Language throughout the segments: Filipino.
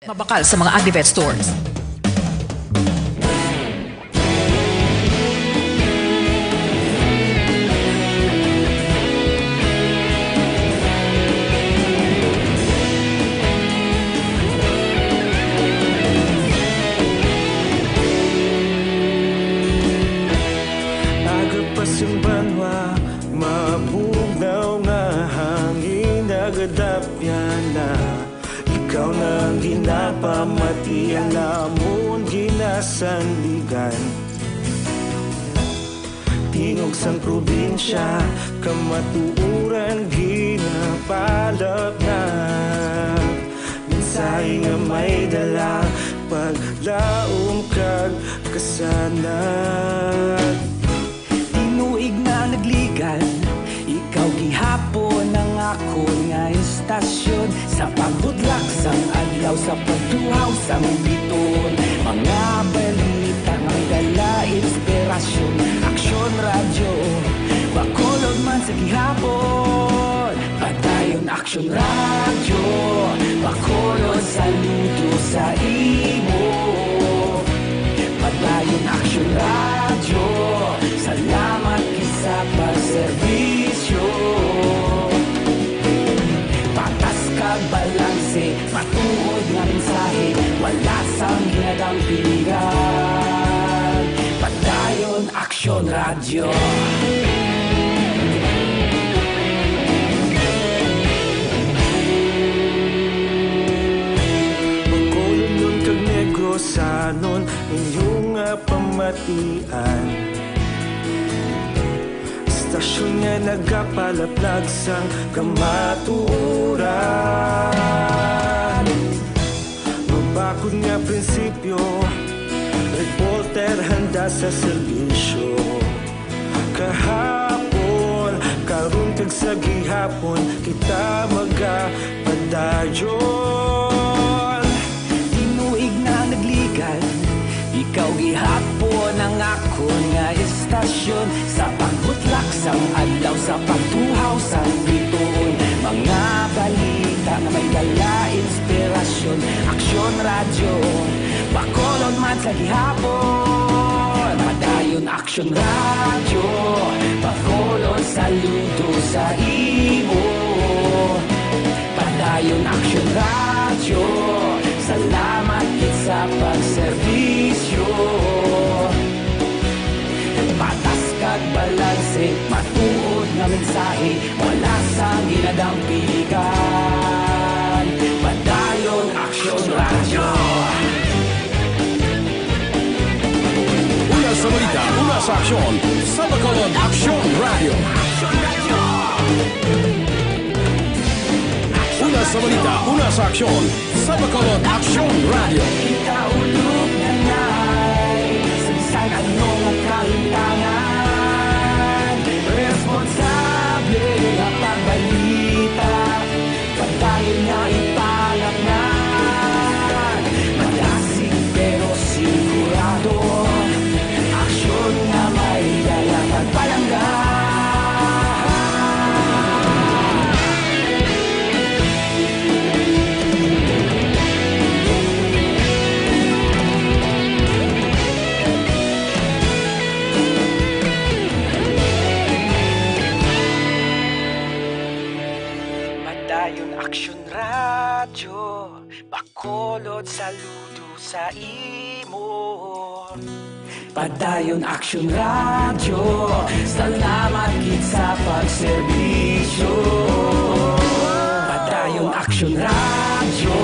Mabakal sa mga Agrivet stores. Agapas yung banwa, mabugnaw nga hangin nagadapyan na. Ikaw na ginapamati, alamon ginasandigan. Tingog sang probinsya, kamatuuran ginapalap na. Minsay nga may dala, paglaom kag kasanag. Tinuig na nagligan, ikaw gihapon ang ako nga istasyon. Sa pagbudlak sang adlaw, sa pagtuhaw sang biton. Mga balita nga may dala inspirasyon. Aksyon radyo, bakolod man sa gihapon. Padayon aksyon radyo, bakolod saludo sa imo. Padayon aksyon radyo, salamat sa pagserbisyo. Patas kag balanse, matuod nga mensahe, wala sang ginadang pilihan. Padayon aksyon radyo. Bakolod nun kag Negrosanon, inyong pamatian. Stasyon nga nagapalaplag sang kamatuuran. Mabakod nga prinsipyo, reporter handa sa serbisyo. Kahapon, karon kag sa gihapon, kita magapadayon. Tinuig na nagligan, ikaw gihapon ang ako nga istasyon. Sa pagbutlak sang adlaw, sa pagtuhaw sang bituon. Mga balita na may dala inspirasyon. Aksyon radyo, bakolod man sa gihapon. Padayon aksyon radyo, bakolod saludo sa imo. Padayon aksyon radyo, salamat sa pagserbisyo. Patas kag balanse, matuod nga mensahe, wala sang ginadang piligan. Padayon aksyon radyo. Una sa balita, una sa aksyon, sa Bacolod Aksyon Radio. Una sa balita, una sa aksyon, sa Bacolod Aksyon Radio. Ikaulog na na'y sabisan anong ang kalintangan. Responsable ang pagbalita, pagdayon na ipalaknan. Malasig pero sigurado, aksyon na may dalang pagpalanggan. Padayon aksyon radyo, bakolod saludo sa imo. Padayon aksyon radyo, salamat gid sa pagserbisyo. Padayon aksyon radyo,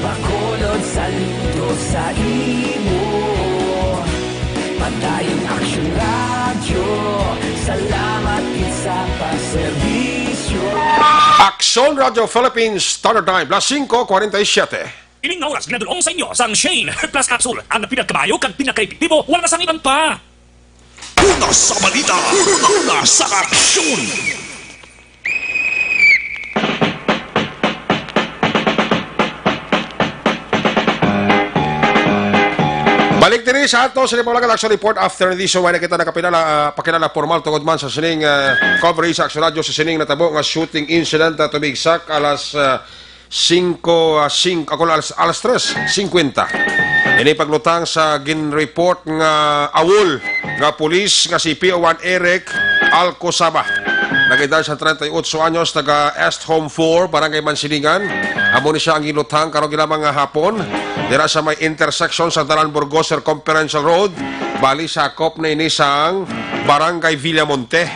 bakolod saludo sa imo. Padayon aksyon radyo, salamat gid sa pagserbisyo. Aksyon Radio Philippines Standard Time, plus 5:47. Ining na oras, ginadulong sa inyo sang Shane Plus Capsule. Ang pinagkabayo kag pinagkaipitibo, wala na sang iban pa. Una sa balita, una sa aksyon. Balik din sa ato sa Lipaulagan Action Report after this so wala kita pakilala formal tungod man sa sining coverage sa Action Radio sa sining natabo nga shooting incident tubig sak alas alas 3:50. Ini paglutang sa ginreport nga awol nga pulis nga si PO1 Eric Alcosaba. Nag-edad sa 38 anyos, taga Est Home 4, Barangay Mansilingan. Amo ni siya ang ginutang karon ginamang nga hapon. Dira sa may intersection sa Dalan Burgos Circumferential Road. Bali sakop na ini sang Barangay Villamonte.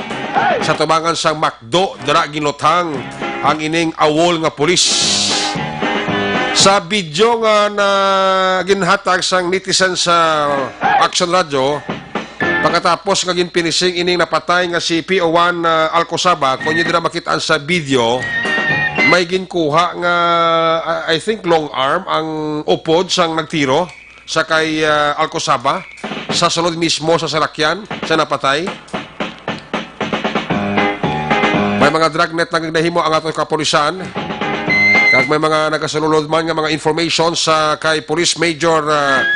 Sa tubangan sang Macdo, dira ginutang ang ining awol nga pulis. Sa video nga na ginhatag sang netizen sa Action Radio, pagkatapos nga ginpinising ining napatay nga si PO1 Alcosaba, kung nyo dira makitaan sa video, may ginkuha nga I think long arm ang upod sang nagtiro sa kay Alcosaba sa sulod mismo sa salakyan sa napatay. May mga dragnet na nahimo ang atong kapulisan. Kag may mga nagasulod man nga mga information sa kay Police Major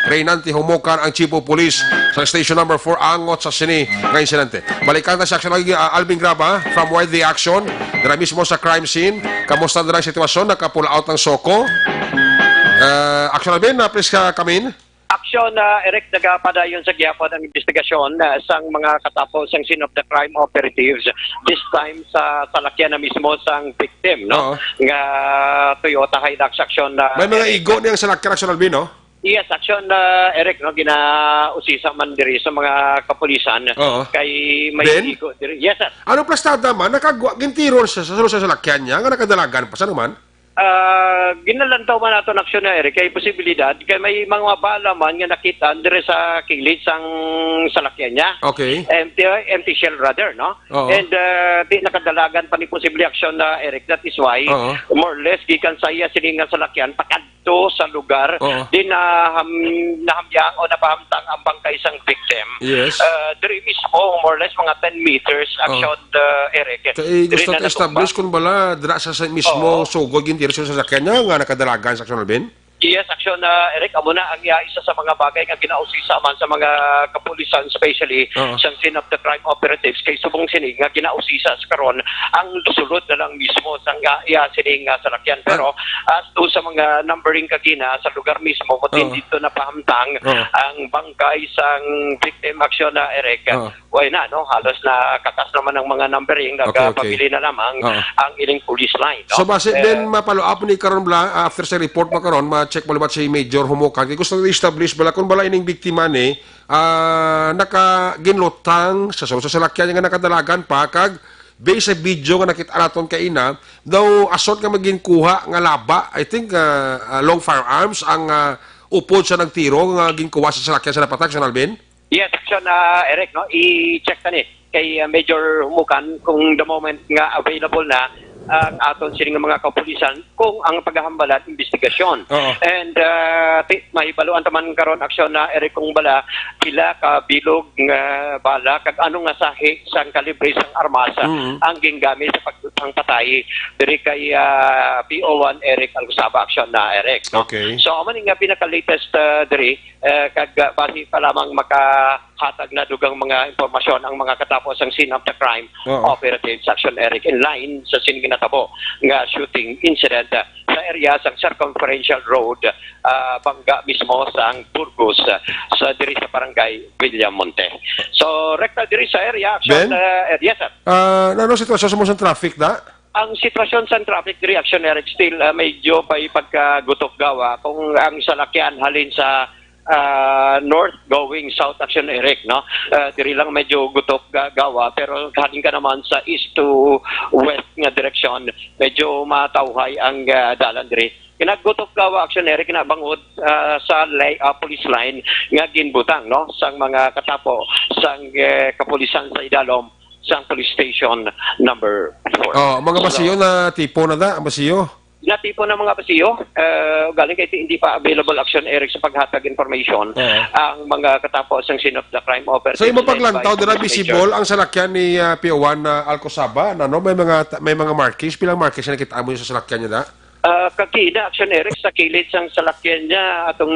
Reynante Humukan, ang Chief of Police sa Station Number 4 angot sa sini nga insidente. Balikan ta sa action lagi Alvin Graba from Wide the Action. Dira mismo sa crime scene. Kamusta dira ang sitwasyon? Naka-pull out ang Soko. Action Alvin, please come in. Aksyon Eric, nagapadayon sa gyapon ang investigasyon sang mga katapos ang scene of the crime operatives. This time sa salakyan na mismo sang victim, no? Nga Toyota Hilux aksyon may mga igo niyang salakyan, Action Alvin, no? Yes, aksyon Eric, no, ginausisa man diri sa mga kapulisan. Kay may Ben? igo diri. Yes, sir. Ano plastada man nakagwa gintiron sa salakyan niya nga nakadalagan pa sa naman? Ginalantaw man nato ng aksyon na Eric kay posibilidad kay may mga bala man nga nakita dire sa kilid sang salakyan niya. Okay. Empty shell rather, no? And di nakadalagan pa ni posible aksyon na Eric. That is why more or less gikan sa iya sininga salakyan pakadto sa lugar di nahamyang o napahamtang ang bangkay sang victim. Yes. Dire mismo more or less mga 10 meters aksyon Eric. Kay gusto ka establish kung bala dira sa mismo sugod gintiron sa salakyan niya nga nakadalagan sa Action Alvin? Yes, aksyon Eric, amo na ang isa sa mga bagay nga ginausisa man sa mga kapulisan, especially sa scene of the crime operatives kay subong sini nga ginausisa sa karon ang sulod na lang mismo sa iya sini nga salakyan. Pero as to sa mga numbering kagina sa lugar mismo mo dito na pahamtang ang bangkay sang victim aksyon na Eric. Why na, no? Halos na katas naman ng mga numbering nagpabili na lamang ang iling police line. No? So base then mapalo up ni karon bala after sa report pa karon check mo si Major Humukan. Kaya gusto i-establish bala kung bala ining biktima ni nakaginlotang sa salakyan nga nakadalagan pa kag based sa video nga nakita naton kay ina daw assault nga maginkuha nga laba. I think long firearms ang upod sa nagtiro nga ginkuha sa salakyan sa napatag sa Alvin. Yes, action Eric, no? I-check ta ni kay Major Humukan kung the moment nga available na ang aton sining mga kapulisan kung ang paghahambal at investigasyon. And mahibaluan taman karon aksyon na Eric kung bala pila ka bilog nga bala kag ano nga sahi sang kalibre sang armasa ang ginggamit sa pagtutang patay diri kay PO1 Eric Alcosaba aksyon na Eric. No? Okay. So amo nga pinaka-latest diri kag base pa lamang makahatag na dugang mga impormasyon ang mga katapos ang scene of the crime operatives action Eric in line sa scene natabo nga shooting incident sa area sa Circumferential Road bangga mismo sa Burgos sa diri sa barangay Villamonte. So rekta diri sa area action yes sir. Ano sitwasyon sa mo sa traffic da? Ang sitwasyon sa traffic reaction Eric still medyo may pagkagutok gawa kung ang salakyan halin sa north going south action Eric, no? Diri lang medyo gutok gawa pero halin ka naman sa east to west nga direksyon medyo matawhay ang dalan diri. Kinagutok gawa action Eric na bangod sa police line nga ginbutang, no? Sang mga katapo sang kapulisan sa Idalom sang police station number 4. Mga basiyo na tipo na da, basiyo. Tipo ng mga pasiyo, galing kay hindi pa available action Eric sa paghatag information ang mga katapos ng scene of the crime operation. So imo paglantaw dira visible ang salakyan ni PO1 Alcosaba no may mga markings pilang markings na nakita mo sa salakyan niya da? Kakida action Eric sa kilid sang salakyan niya atong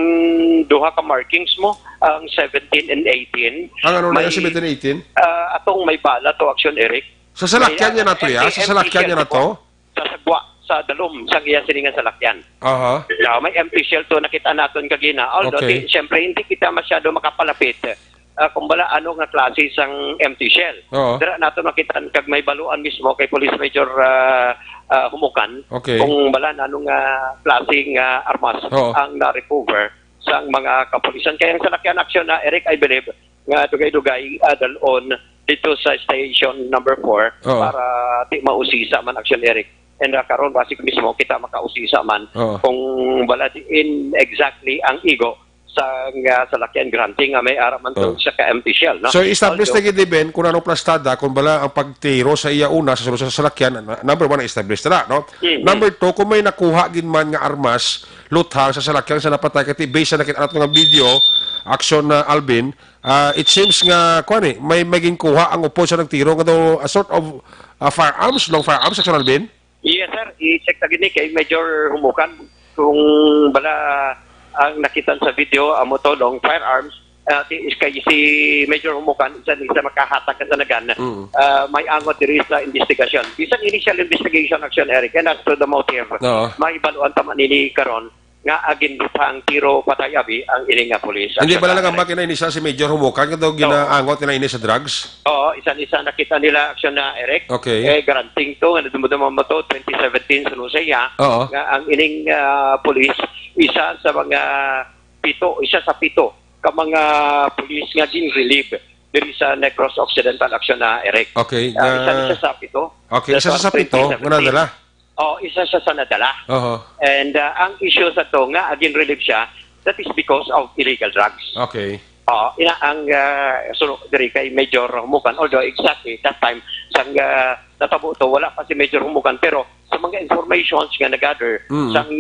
duha ka markings mo ang 17 and 18. Ang ano na 17 and 18? Atong may bala to action Eric. Sa salakyan niya na to ya? Sa salakyan niya na to? Sa sagwa sa dalom sa iya siningan salakyan. Aha. May empty shell to nakita naton kagina. Although Okay. siyempre hindi kita masyado makapalapit. Kung bala ano nga klase sang empty shell. Oo. Dira nato makita kag may baluan mismo kay Police Major Humukan. Okay. Kung bala na anong klaseng armas Oo. ang na-recover sang mga kapulisan. Kaya ang salakyan action na Eric, I believe, nga dugay-dugay dalon dito sa station number 4 Oo. para di mausisa man action Eric. And karon basic mismo kita makausisa man Oo. kung wala in exactly ang igo sa salakyan granting nga may araman to Oo. sa ka-empty shell. No? So, establish na Although- gid Ben kung anong plastada, kung bala ang pagtiro sa iya una sa sulod sa salakyan, number 1 na establish na, no? Mhm. Number 2, kung may nakuha gid man nga armas, luthang sa salakyan sa napatay, kati based sa nakita nato nga video, action na Alvin, it seems nga, kuan may maging kuha ang upo sa nagtiro, nga daw, a sort of firearms, long firearms, action Alvin? Yes, sir. I-check na gini kay Major Humukan kung bala ang nakita sa video amo to long firearms kay si Major Humukan isa makahatag sa nagan may angot diri sa investigasyon. Bisan initial investigation action Eric and as to the motive Oo. may baluan ta man ini karon nga agin ang tiro patay abi ang ini nga pulis. Hindi Action ba lang na, ang Eric. makina ini sa si Major Humukan, nga daw ginaangot nila ini sa drugs? Oo, isa-isa nakita nila action na Eric. Okay. Garanting to, nga dumudumang mo to, 2017 sa Lusaya. Oo. Nga ang ining pulis, isa sa pito ka mga pulis nga gin-relieve diri sa Negros Occidental Action na Eric. Okay. Isa sa pito. Okay, isa sa pito, 2017. nga nadala. Oo, isa siya sa nadala. Oo. And ang issue sa to nga, gin-relieve siya, that is because of illegal drugs. Okay. Ina ang diri kay Major Humukan, although exactly that time sang natabo to wala pa si Major Humukan, pero sa mga informations nga nagather sang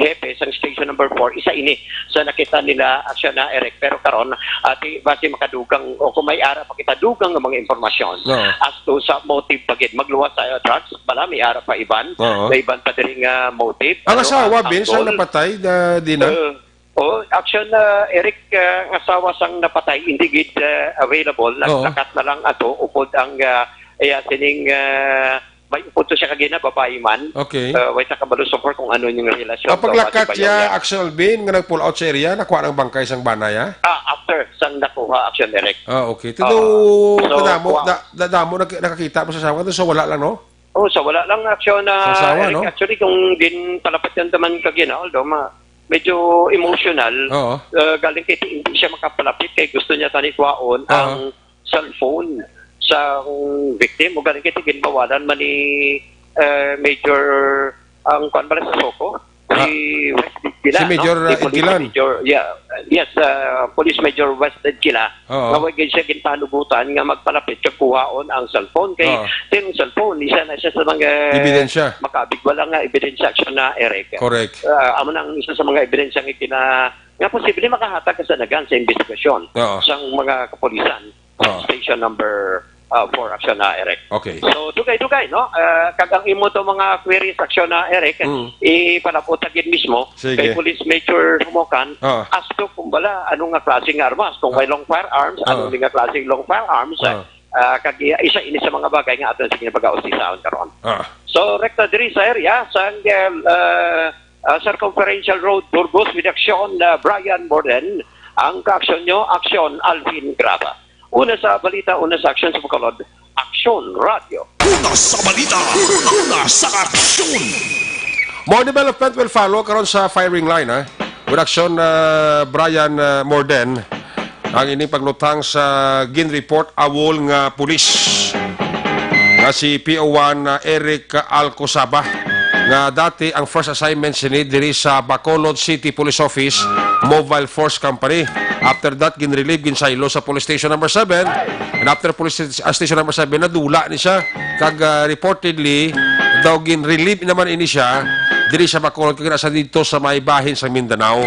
hepe sang station number 4 isa ini sa nakita nila action na Eric, pero karon ati base makadugang o kung may ara pa kita dugang nga mga informasyon Oo. as to sa motive pagid magluwas sa drugs bala may ara pa iban Oo. may iban pa diri nga motive. Ang Pero asawa, ang Ben, goal- saan napatay? Di na? action na Eric, ang asawa sang napatay, hindi gid available. Naglakat na lang ato, upod ang sining, may upod to siya kagina, babae man. Okay. Wait sa kabalo support kung ano yung relasyon. Kapag lakat siya, Axel Bin, nga nag-pull out sa area, nakuha ng bangkay sang banay, ha? After sang nakuha action Eric. Okay. Tito, So, damo, wow. damo, nakakita mo sa asawa, so wala lang, no? So wala lang action na Sa asawa, Eric. no? Actually, kung din palapat yan naman kagina, although medyo emotional, Oo. galing kay hindi siya makapalapit kay gusto niya tanikwaon ang cellphone sa victim o galing kay ginbawalan man ni Major ang kuan bala sa Soko si West Edgila, Si Major no? Police Edgilan. Major, yes, Police Major West Edgila. Oo. Nga wag siya ginpanubutan nga magpalapit kag kuhaon ang cellphone kay Oo. yung cellphone isa na siya sa mga Ebidensya. makabig wala nga ebidensya action na Eric. Correct. Amo nang isa sa mga ebidensya nga posible makahatag sa nagan sa investigasyon Oo. sa mga kapulisan Oo. station number 4 action na Eric. Okay. So dugay-dugay no kagang imo to mga queries action na Eric ipanaputagin mismo Sige. kay Police Major Humukan Oo. as to kung bala anong nga klaseng armas kung may long firearms anong nga klaseng long firearms Oo. kag isa ini sa mga bagay nga aton sige pag-ausisaon karon. Ah. So, rekta diri sa area, sa Circumferential Road, Burgos, with action Brian Borden. Ang ka-action nyo, action Alvin Graba. Una sa balita, una sa action sa Bukalod, Action Radio. Una sa balita, una sa aksyon. More development will follow karon sa firing line, ha? With action, Brian Morden, ang ining paglutang sa gin-report awol nga pulis nga si PO1 Eric Alcosaba nga dati ang first assignment sini diri sa Bacolod City Police Office Mobile Force Company. After that ginrelieve ginsaylo sa police station number 7, and after police station number 7 nadula ni siya kag reportedly daw ginrelieve naman ini siya diri sa Bacolod kag nasa dito sa may bahin sa Mindanao.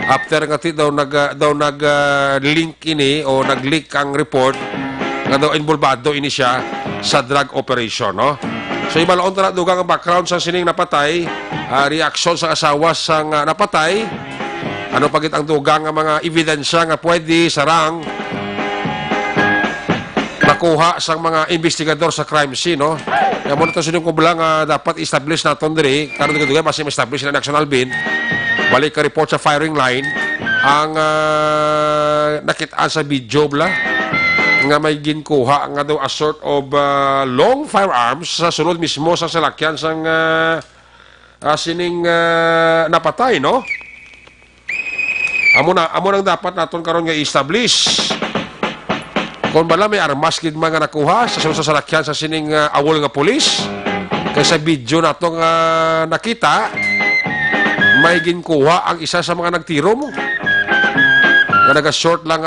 After nga daw nag link ini o nag-leak ang report nga daw involvado ini siya sa drug operation, no? So ibalaon ta na dugang ang background sa sining napatay, reaction sa asawa sang napatay, ano pagit ang dugang nga mga ebidensya nga pwede sarang nakuha sa mga investigador sa crime scene, no? Kaya muna ito sinong kumbalang dapat establish natin diri, karon dito kasi ma-establish na National Bin, balik ka report sa firing line, ang nakitaan sa video bla, nga may ginkuha nga daw a sort of long firearms sa sulod mismo sa salakyan sang sining napatay, no? Amo nang dapat naton karon nga i-establish kung bala may armas gid mga nakuha sa sulod sa salakyan sa sining awol nga pulis. Kaya sa video nato nga nakita, may ginkuha ang isa sa mga nagtiro mo. Nga naga-short lang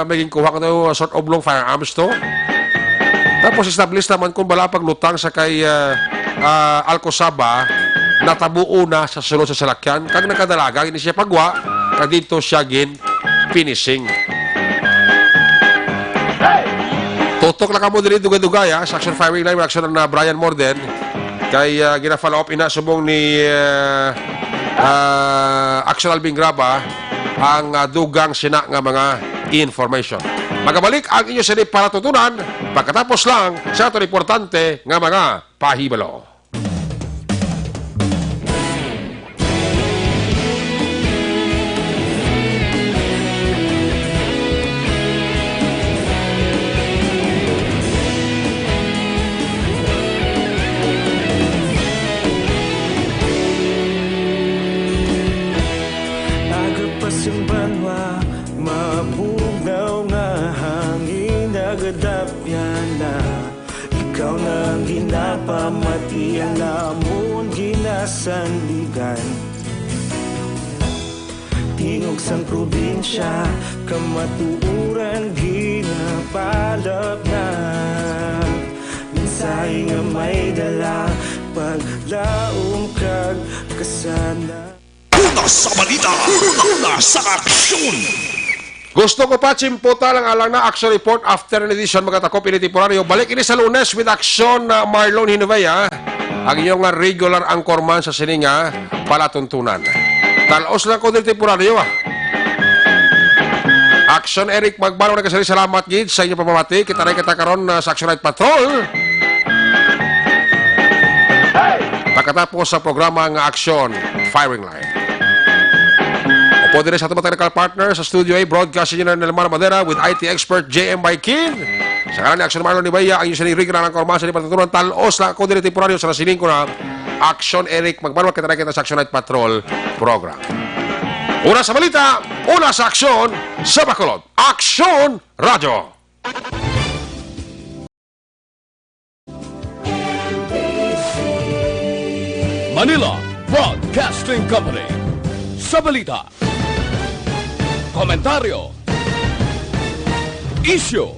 may ginkuha ka daw sort of long firearms to. Tapos establish naman kung bala paglutang sa kay Alcosaba, natabuo na sa sulod sa salakyan. Kag nakadalaga, hindi siya pagwa, kag dito siya gin finishing. Tutok lang ka mo dili dugay-dugay sa action firing line action na Brian Morden kay gina-follow up ina subong ni Action Alvin Graba ang dugang sina nga mga information. Magabalik ang inyo sini para tutunan pagkatapos lang sa ito importante nga mga pahibalo. Agapasumbanwa, mabugaw nga hangin nagadapyan na. Ikaw na ginapamati ang namon ginasandigan. Tingog sang probinsya, kamatuuran ginapalap na. Minsay nga may dala, paglaong kag kasana. Una sa balita, una sa aksyon. Gusto ko pa chimputa lang alang na action report after an edition magatakop ini temporaryo. Balik ini sa Lunes with action na Marlon Hinovea, ang iyong regular anchorman sa sininga palatuntunan. Talos lang ko din temporaryo Action Eric Magbalo na kasali, salamat gid sa inyong pamamati. Kita rin kita karon sa Action Night Patrol. Pagkatapos sa programa ng Action Firing Line. Opo din sa ating technical partner sa Studio A, Broadcast Engineer Nelmar Madera with IT expert JM Baikin. Sa kalan ni Action Marlon Hinovea, ang inyong sinirigan ng korma sa patutunan. Talos lang ako din temporaryo sa nasiling ko na Action Eric Magbalo. Kita rin kita sa Action Night Patrol program. Una sa balita, una sa aksyon, sa Bacolod. Aksyon Radio! Manila Broadcasting Company. Sa balita, komentaryo, issue,